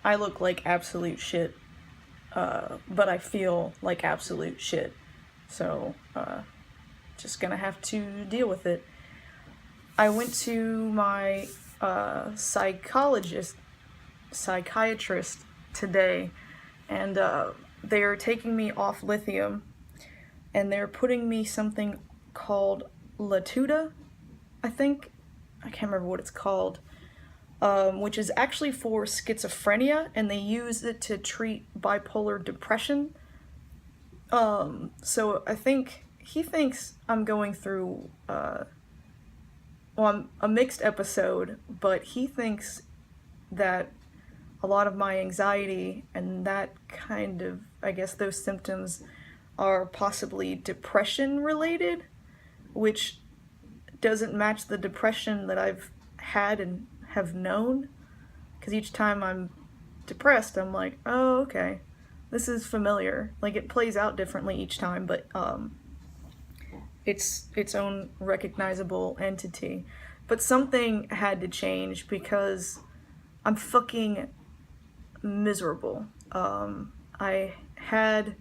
I look like absolute shit, but I feel like absolute shit. So, just gonna have to deal with it. I went to my psychiatrist today, and they're taking me off lithium, and they're putting me something called Latuda, I think. I can't remember what it's called, which is actually for schizophrenia, and they use it to treat bipolar depression. So I think he thinks I'm going through, a mixed episode, but he thinks that a lot of my anxiety and that kind of, I guess, those symptoms are possibly depression related, which doesn't match the depression that I've had and have known. Because each time I'm depressed, I'm like, oh, okay, this is familiar. Like, it plays out differently each time, but it's its own recognizable entity. But something had to change because I'm fucking miserable. I had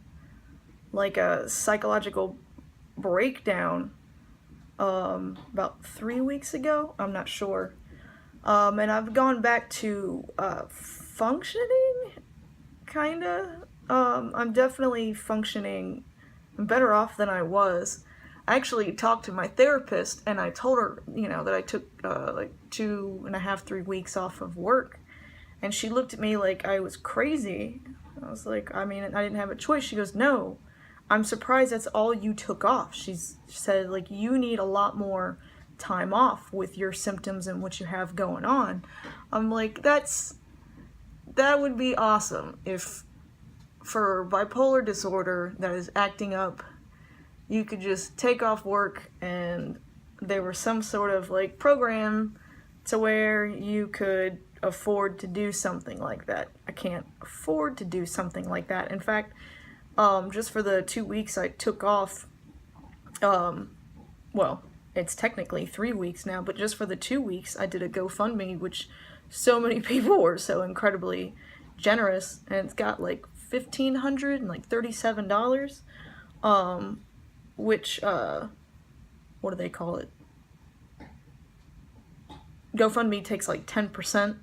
like a psychological breakdown about 3 weeks ago. I'm not sure. And I've gone back to functioning, kinda. I'm definitely functioning better off than I was. I actually talked to my therapist and I told her, that I took like 2.5, 3 weeks off of work. And she looked at me like I was crazy. I was like, I didn't have a choice. She goes, no, I'm surprised that's all you took off. She said, like, you need a lot more time off with your symptoms and what you have going on. I'm like, that would be awesome if for bipolar disorder that is acting up, you could just take off work and there was some sort of like program to where you could afford to do something like that. I can't afford to do something like that. In fact, just for the 2 weeks I took off, well, it's technically 3 weeks now, but just for the 2 weeks I did a GoFundMe, which so many people were so incredibly generous, and it's got like $1,500 and like $37, which, what do they call it? GoFundMe takes like 10%.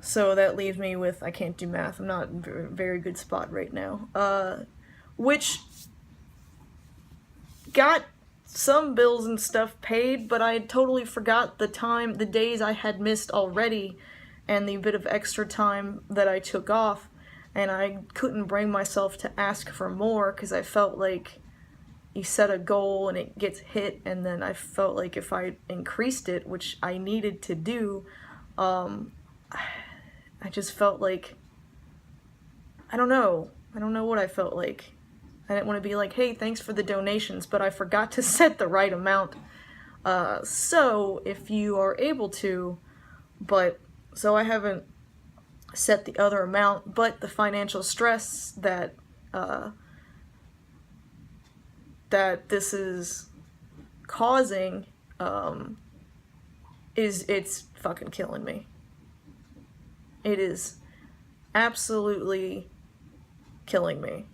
So that leaves me with, I can't do math, I'm not in a very good spot right now, which got some bills and stuff paid, but I totally forgot the days I had missed already, and the bit of extra time that I took off, and I couldn't bring myself to ask for more, because I felt like you set a goal and it gets hit, and then I felt like if I increased it, which I needed to do, I just felt like, I don't know what I felt like. I didn't want to be like, hey, thanks for the donations, but I forgot to set the right amount. So if you are able to, so I haven't set the other amount, but the financial stress that this is causing, it's fucking killing me. It is absolutely killing me.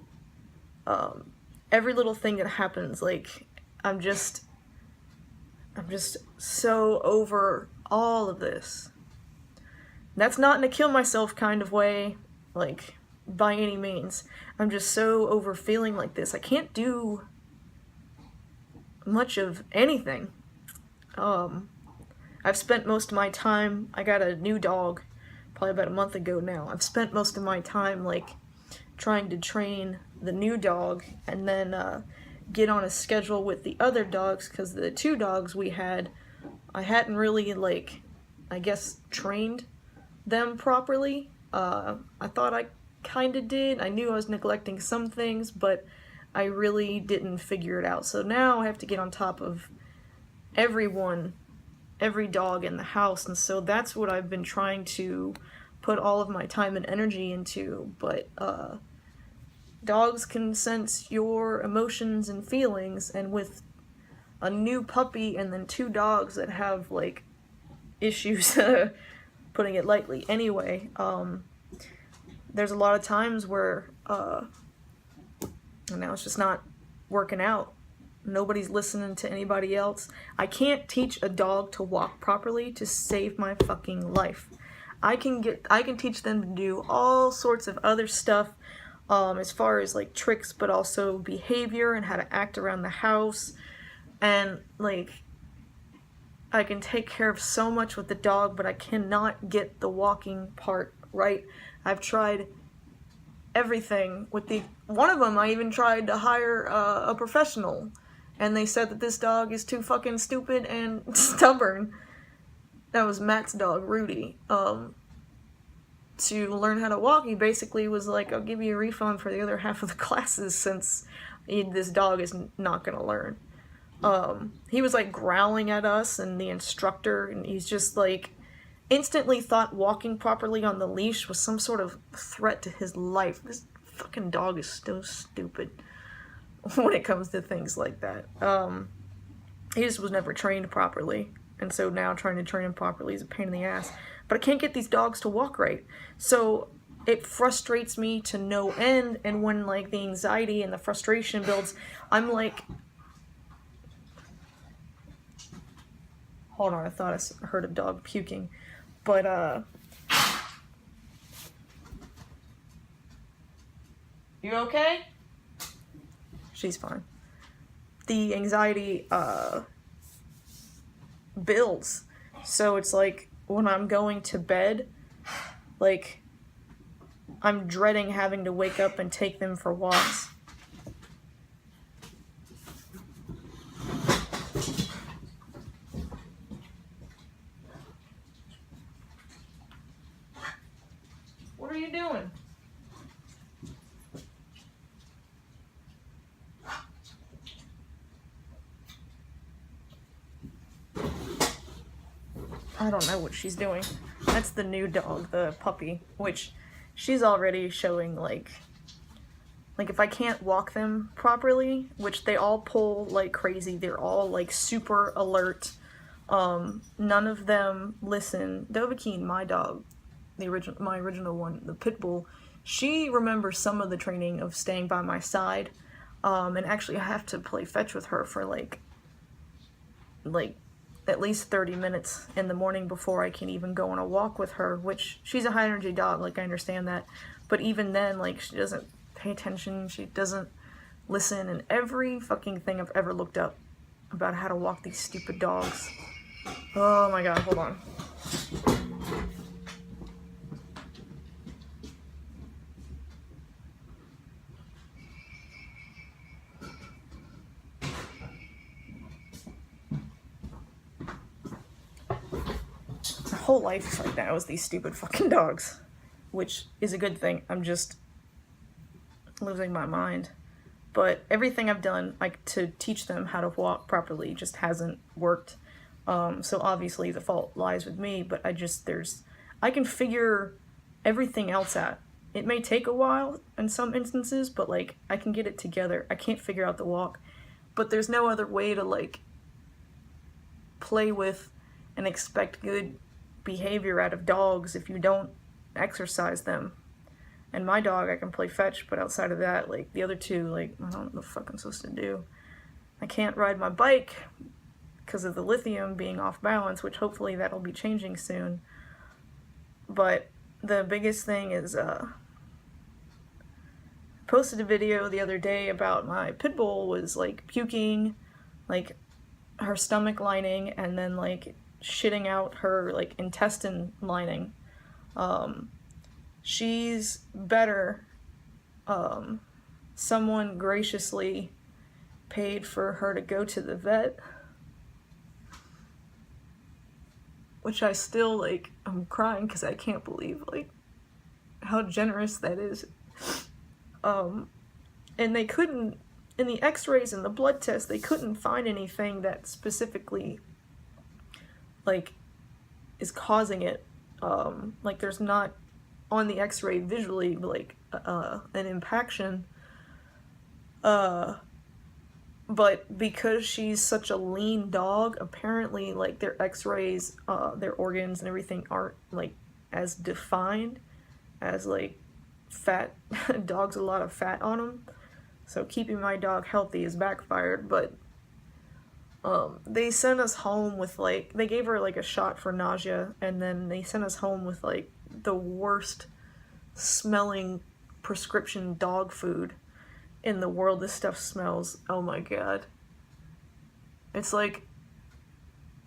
Every little thing that happens, like, I'm just so over all of this. That's not in a kill myself kind of way, like, by any means. I'm just so over feeling like this. I can't do much of anything. I've spent most of my time, I got a new dog probably about a month ago now. I've spent most of my time, like, trying to train the new dog and then get on a schedule with the other dogs, because the 2 dogs we had, I hadn't really, like, I guess, trained them properly. I thought I kind of did. I knew I was neglecting some things, but I really didn't figure it out. So now I have to get on top of every dog in the house, and so that's what I've been trying to put all of my time and energy into, but dogs can sense your emotions and feelings, and with a new puppy and then 2 dogs that have, like, issues putting it lightly. Anyway, there's a lot of times where, now it's just not working out. Nobody's listening to anybody else. I can't teach a dog to walk properly to save my fucking life. I can teach them to do all sorts of other stuff, as far as like tricks, but also behavior and how to act around the house. And like, I can take care of so much with the dog, but I cannot get the walking part right. I've tried everything with one of them. I even tried to hire a professional, and they said that this dog is too fucking stupid and stubborn. That was Matt's dog, Rudy. To learn how to walk, he basically was like, I'll give you a refund for the other half of the classes since this dog is not gonna learn. He was like growling at us and the instructor, and he's just like, instantly thought walking properly on the leash was some sort of threat to his life. This fucking dog is so stupid when it comes to things like that. He just was never trained properly, and so now trying to train him properly is a pain in the ass. But I can't get these dogs to walk right, so it frustrates me to no end. And when like the anxiety and the frustration builds, I'm like, hold on, I thought I heard a dog puking. But, you okay? She's fine. The anxiety, builds. So it's like, when I'm going to bed, like, I'm dreading having to wake up and take them for walks. What are you doing? I don't know what she's doing. That's the new dog, the puppy, which she's already showing like if I can't walk them properly, which they all pull like crazy, they're all like super alert. None of them listen. Dovahkiin, my dog, my original one, the pit bull, she remembers some of the training of staying by my side, and actually I have to play fetch with her for like at least 30 minutes in the morning before I can even go on a walk with her, which she's a high energy dog, like I understand that, but even then, like, she doesn't pay attention, she doesn't listen, and every fucking thing I've ever looked up about how to walk these stupid dogs. Oh my god, hold on. My whole life right now is these stupid fucking dogs, which is a good thing. I'm just losing my mind. But everything I've done, like, to teach them how to walk properly just hasn't worked. So obviously the fault lies with me, but I can figure everything else out. It may take a while in some instances, but like, I can get it together. I can't figure out the walk, but there's no other way to like play with and expect good behavior out of dogs if you don't exercise them. And my dog, I can play fetch, but outside of that, like, the other two, like, I don't know what the fuck I'm supposed to do. I can't ride my bike because of the lithium being off balance, which hopefully that'll be changing soon. But the biggest thing is, posted a video the other day about my pit bull was, like, puking, like, her stomach lining, and then, like, shitting out her, like, intestine lining. She's better. Someone graciously paid for her to go to the vet, which I still, like, I'm crying because I can't believe, like, how generous that is. And they couldn't, in the x-rays and the blood tests, they couldn't find anything that specifically, like, is causing it. Like, there's not on the x-ray visually, like, an impaction. But because she's such a lean dog, apparently, like, their x-rays, their organs and everything aren't, like, as defined as like fat dogs, a lot of fat on them. So keeping my dog healthy is backfired, but they sent us home with like, they gave her like a shot for nausea, and then they sent us home with like the worst smelling prescription dog food in the world. This stuff smells, oh my god. It's like,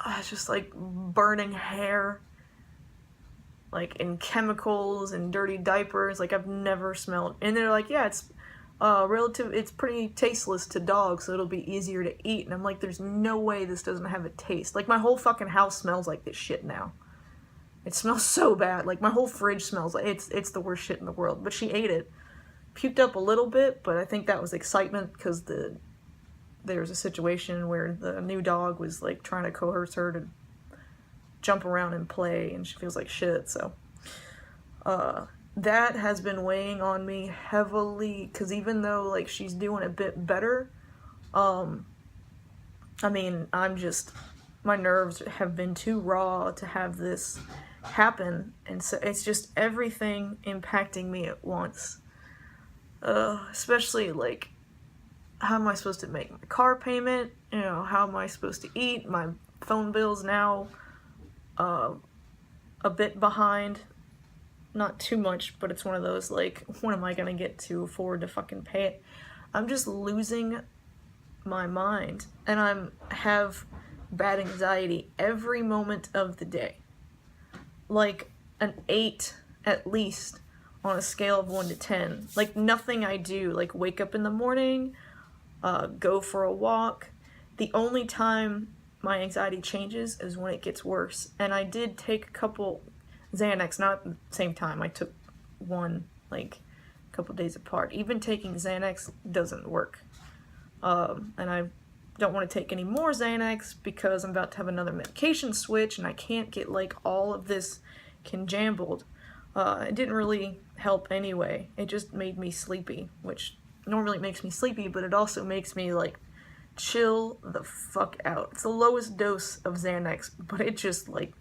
it's just like burning hair, like in chemicals and dirty diapers. Like I've never smelled, and they're like, yeah, it's it's pretty tasteless to dogs, so it'll be easier to eat. And I'm like, there's no way this doesn't have a taste. Like my whole fucking house smells like this shit now. It smells so bad. Like my whole fridge smells like it's the worst shit in the world. But she ate it, puked up a little bit, but I think that was excitement because there was a situation where the new dog was like trying to coerce her to jump around and play, and she feels like shit. So that has been weighing on me heavily, because even though like she's doing a bit better, I mean, my nerves have been too raw to have this happen, and so it's just everything impacting me at once. Especially like, how am I supposed to make my car payment? You know, how am I supposed to eat? My phone bill's now a bit behind. Not too much, but it's one of those like, when am I gonna get to afford to fucking pay it? I'm just losing my mind, and have bad anxiety every moment of the day. Like an 8 at least on a scale of 1 to 10. Like nothing I do, like wake up in the morning, go for a walk. The only time my anxiety changes is when it gets worse. And I did take a couple Xanax, not at the same time. I took one like a couple days apart. Even taking Xanax doesn't work. And I don't want to take any more Xanax because I'm about to have another medication switch, and I can't get like all of this conjambled. It didn't really help anyway. It just made me sleepy, which normally makes me sleepy, but it also makes me like chill the fuck out. It's the lowest dose of Xanax, but it just like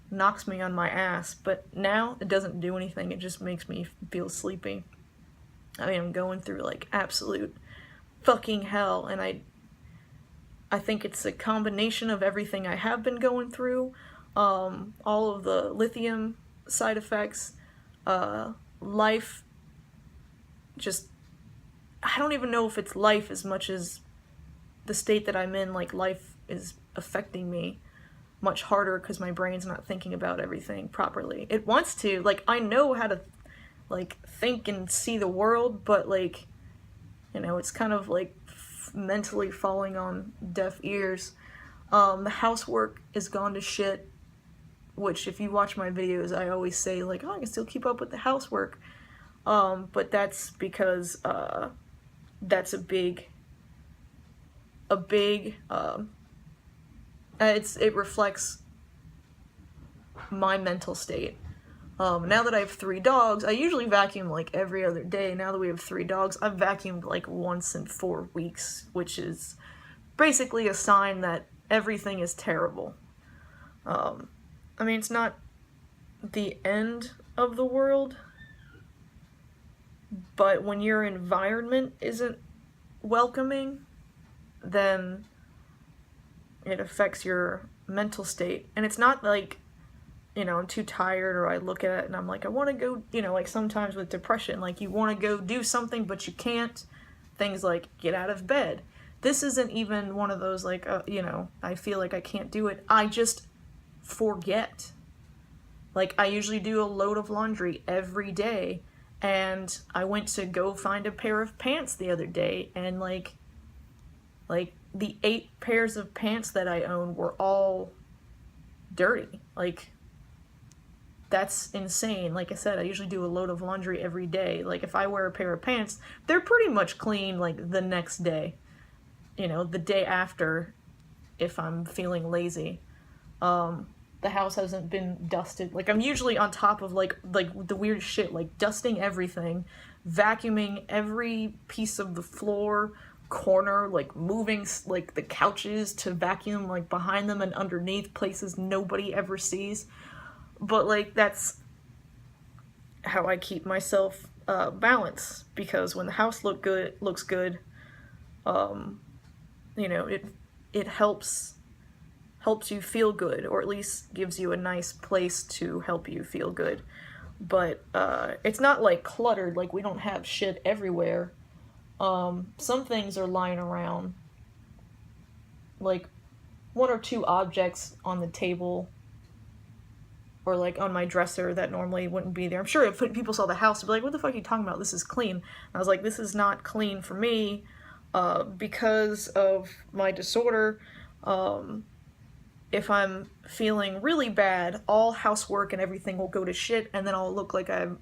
knocks me on my ass. But now it doesn't do anything. It just makes me feel sleepy. I mean, I'm going through like absolute fucking hell, and I think it's a combination of everything I have been going through, all of the lithium side effects, life, just, I don't even know if it's life as much as the state that I'm in. Like life is affecting me much harder because my brain's not thinking about everything properly. It wants to, like, I know how to like think and see the world, but like, you know, it's kind of like mentally falling on deaf ears. The housework is gone to shit, which if you watch my videos, I always say like, oh, I can still keep up with the housework. But that's because that's a big it reflects my mental state. Now that I have 3 dogs, I usually vacuum like every other day. Now that we have 3 dogs, I've vacuumed like once in 4 weeks, which is basically a sign that everything is terrible. I mean, it's not the end of the world, but when your environment isn't welcoming, then it affects your mental state. And it's not like, you know, I'm too tired, or I look at it and I'm like, I want to go, you know, like sometimes with depression, like you want to go do something, but you can't. Things like get out of bed. This isn't even one of those like, you know, I feel like I can't do it. I just forget. Like I usually do a load of laundry every day, and I went to go find a pair of pants the other day, and like the 8 pairs of pants that I own were all dirty. Like, that's insane. Like I said, I usually do a load of laundry every day. Like if I wear a pair of pants, they're pretty much clean like the next day. You know, the day after, if I'm feeling lazy. The house hasn't been dusted. Like I'm usually on top of like the weirdest shit, like dusting everything, vacuuming every piece of the floor, corner, like moving like the couches to vacuum like behind them and underneath places nobody ever sees. But like that's how I keep myself balanced, because when the house looks good, you know, it helps you feel good, or at least gives you a nice place to help you feel good. But it's not like cluttered, like we don't have shit everywhere. Some things are lying around, like one or two objects on the table, or like on my dresser that normally wouldn't be there. I'm sure if people saw the house, they'd be like, what the fuck are you talking about? This is clean. And I was like, this is not clean for me, because of my disorder. If I'm feeling really bad, all housework and everything will go to shit, and then I'll look like I'm,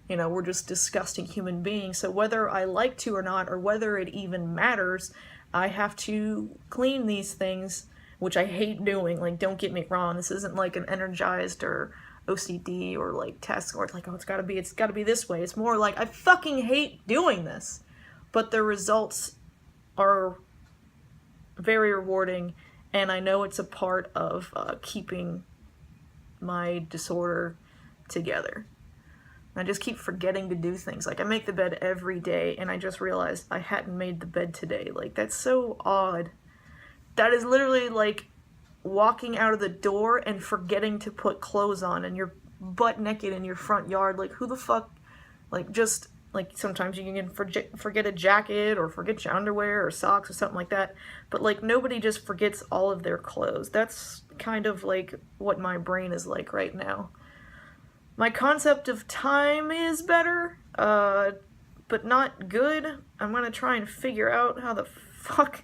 you know, we're just disgusting human beings. So whether I like to or not, or whether it even matters, I have to clean these things, which I hate doing. Like, don't get me wrong, this isn't like an energized or OCD or like test, or it's like, oh, it's gotta be this way. It's more like, I fucking hate doing this, but the results are very rewarding, and I know it's a part of keeping my disorder together. I just keep forgetting to do things. Like, I make the bed every day, and I just realized I hadn't made the bed today. Like, that's so odd. That is literally like walking out of the door and forgetting to put clothes on, and you're butt naked in your front yard. Like, who the fuck, like, just, like, sometimes you can forget a jacket, or forget your underwear or socks or something like that, but like, nobody just forgets all of their clothes. That's kind of like what my brain is like right now. My concept of time is better, but not good. I'm gonna try and figure out how the fuck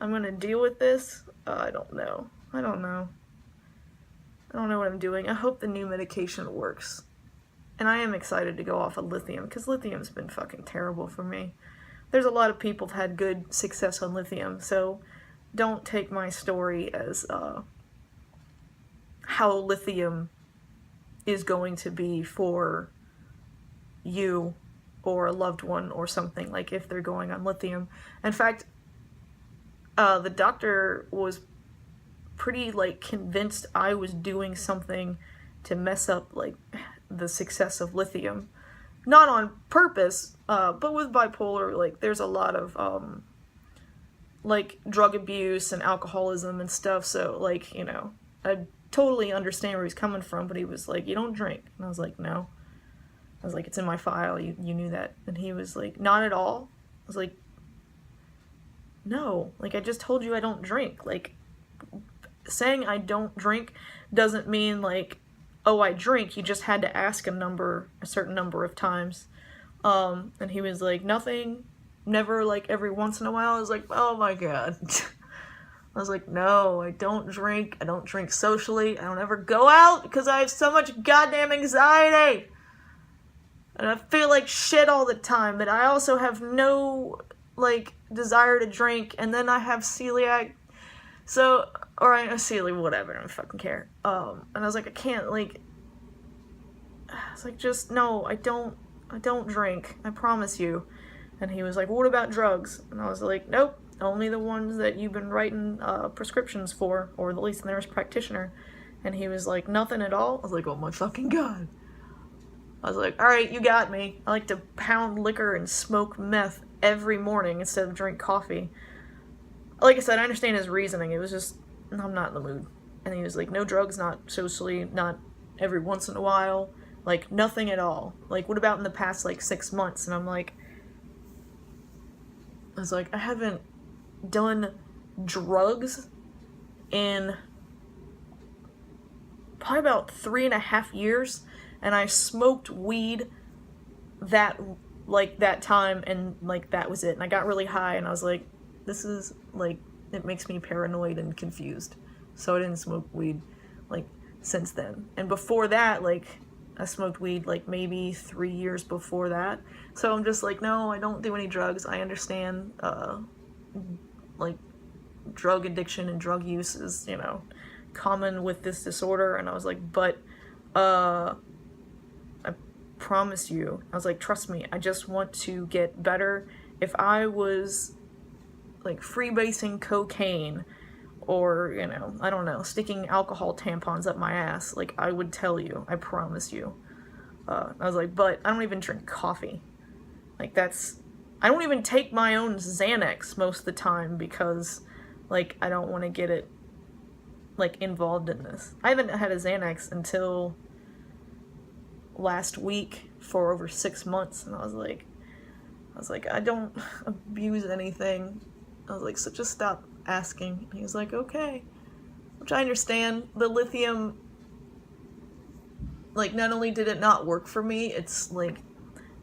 I'm gonna deal with this. I don't know. I don't know what I'm doing. I hope the new medication works. And I am excited to go off of lithium, because lithium's been fucking terrible for me. There's a lot of people who've had good success on lithium, so don't take my story as how lithium is going to be for you or a loved one or something, like if they're going on lithium. In fact, the doctor was pretty like convinced I was doing something to mess up like the success of lithium. Not on purpose, but with bipolar, like, there's a lot of like drug abuse and alcoholism and stuff, so like, you know, I totally understand where he's coming from, but he was like, you don't drink. And I was like, no. I was like, it's in my file, you knew that. And he was like, not at all. I was like, no, like, I just told you I don't drink. Like, saying I don't drink doesn't mean like, oh, I drink. You just had to ask a certain number of times. And he was like, nothing, never, like every once in a while. I was like, oh my god. I was like, no, I don't drink. I don't drink socially. I don't ever go out because I have so much goddamn anxiety. And I feel like shit all the time. But I also have no, like, desire to drink. And then I have celiac. So, or I'm celiac, whatever. I don't fucking care. And I was like, I can't, like, I was like, just, no, I don't drink. I promise you. And he was like, well, what about drugs? And I was like, nope. Only the ones that you've been writing prescriptions for, or at least the nurse practitioner. And he was like, nothing at all? I was like, oh my fucking god. I was like, alright, you got me. I like to pound liquor and smoke meth every morning instead of drink coffee. Like I said, I understand his reasoning. It was just, I'm not in the mood. And he was like, no drugs, not socially, not every once in a while. Like, nothing at all. Like, what about in the past, like, 6 months? And I'm like, I was like, I haven't done drugs in probably about 3.5 years, and I smoked weed that time, and like that was it. And I got really high, and I was like, this is like, it makes me paranoid and confused. So I didn't smoke weed like since then. And before that, like, I smoked weed like maybe 3 years before that. So I'm just like, no, I don't do any drugs. I understand like drug addiction and drug use is, you know, common with this disorder. And I was like, but I promise you, I was like, trust me, I just want to get better. If I was like freebasing cocaine, or, you know, I don't know, sticking alcohol tampons up my ass, like, I would tell you, I promise you. I was like, but I don't even drink coffee. Like, I don't even take my own Xanax most of the time because, like, I don't want to get it, like, involved in this. I haven't had a Xanax until last week for over 6 months, and I was like, I don't abuse anything. I was like, so just stop asking. And he was like, okay. Which I understand. The lithium, like, not only did it not work for me, it's, like,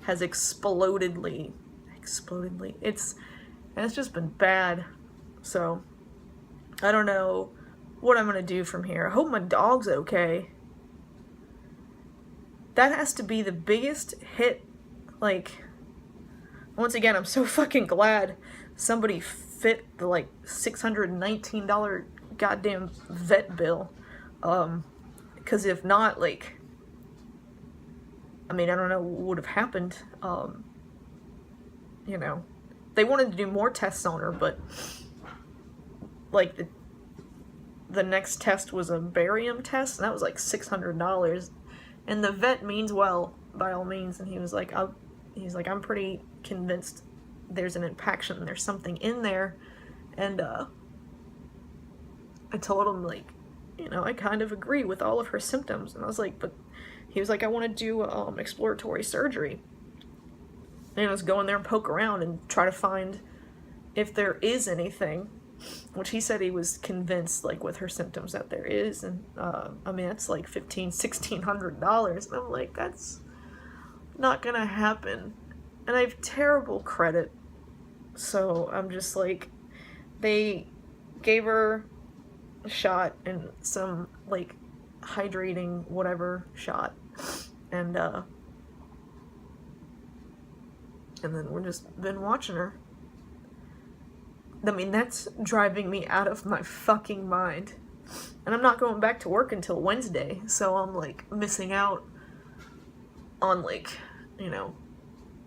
has explodedly, it's just been bad. So, I don't know what I'm gonna do from here. I hope my dog's okay. That has to be the biggest hit, like, once again, I'm so fucking glad somebody fit the, like, $619 goddamn vet bill. Because if not, like, I mean, I don't know what would have happened. You know, they wanted to do more tests on her, but, like, the next test was a barium test, and that was, like, $600. And the vet means well, by all means, and he was like, I'm pretty convinced there's an impaction, there's something in there, and, I told him, like, you know, I kind of agree with all of her symptoms, and I was like, but, he was like, I want to do, exploratory surgery, and I was go in there and poke around and try to find if there is anything, which he said he was convinced, like, with her symptoms that there is, and, I mean, it's like $1,600, and I'm like, that's not gonna happen, and I have terrible credit, so I'm just like, they gave her a shot and some, like, hydrating whatever shot, and then we've just been watching her. I mean, that's driving me out of my fucking mind. And I'm not going back to work until Wednesday, so I'm, like, missing out on, like, you know,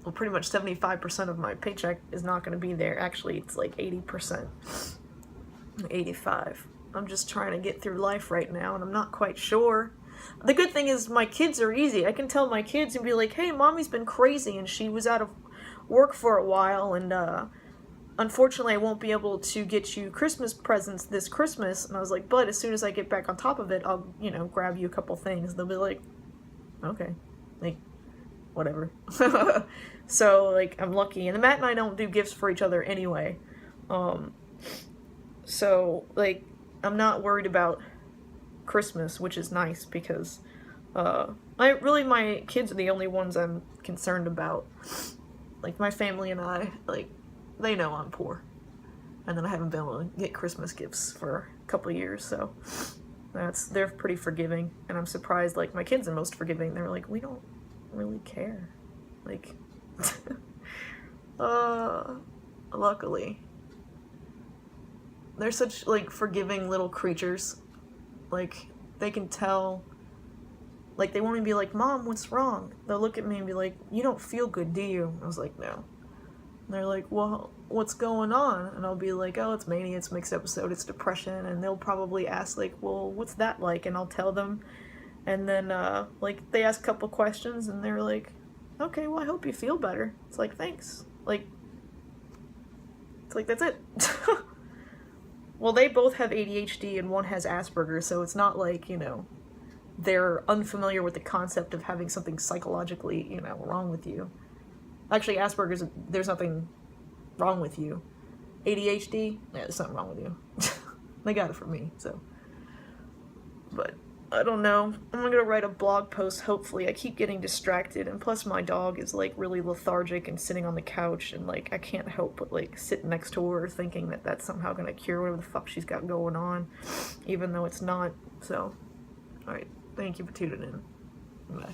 well, pretty much 75% of my paycheck is not going to be there. Actually, it's, like, 80%. 85. I'm just trying to get through life right now, and I'm not quite sure. The good thing is my kids are easy. I can tell my kids and be like, hey, mommy's been crazy, and she was out of work for a while, and, unfortunately, I won't be able to get you Christmas presents this Christmas. And I was like, but as soon as I get back on top of it, I'll, you know, grab you a couple things. They'll be like, okay, like, whatever. So, like, I'm lucky. And Matt and I don't do gifts for each other anyway. So, like, I'm not worried about Christmas, which is nice because, my kids are the only ones I'm concerned about. Like, my family and I, like, they know I'm poor, and then I haven't been able to get Christmas gifts for a couple of years, so they're pretty forgiving, and I'm surprised, like, my kids are most forgiving. They're like, we don't really care, like, luckily, they're such, like, forgiving little creatures, like, they can tell, like, they won't even be like, Mom, what's wrong? They'll look at me and be like, you don't feel good, do you? I was like, no. And they're like, well, what's going on? And I'll be like, oh, it's mania, it's mixed episode, it's depression. And they'll probably ask, like, well, what's that like? And I'll tell them. And then, like, they ask a couple questions, and they're like, okay, well, I hope you feel better. It's like, thanks. Like, it's like, that's it. Well, they both have ADHD, and one has Asperger's, so it's not like, you know, they're unfamiliar with the concept of having something psychologically, you know, wrong with you. Actually, Asperger's, there's nothing wrong with you. ADHD, yeah, there's something wrong with you. They got it from me, so. But, I don't know. I'm gonna write a blog post, hopefully. I keep getting distracted, and plus my dog is, like, really lethargic and sitting on the couch, and, like, I can't help but, like, sit next to her thinking that that's somehow gonna cure whatever the fuck she's got going on, even though it's not, so. Alright, thank you for tuning in. Bye.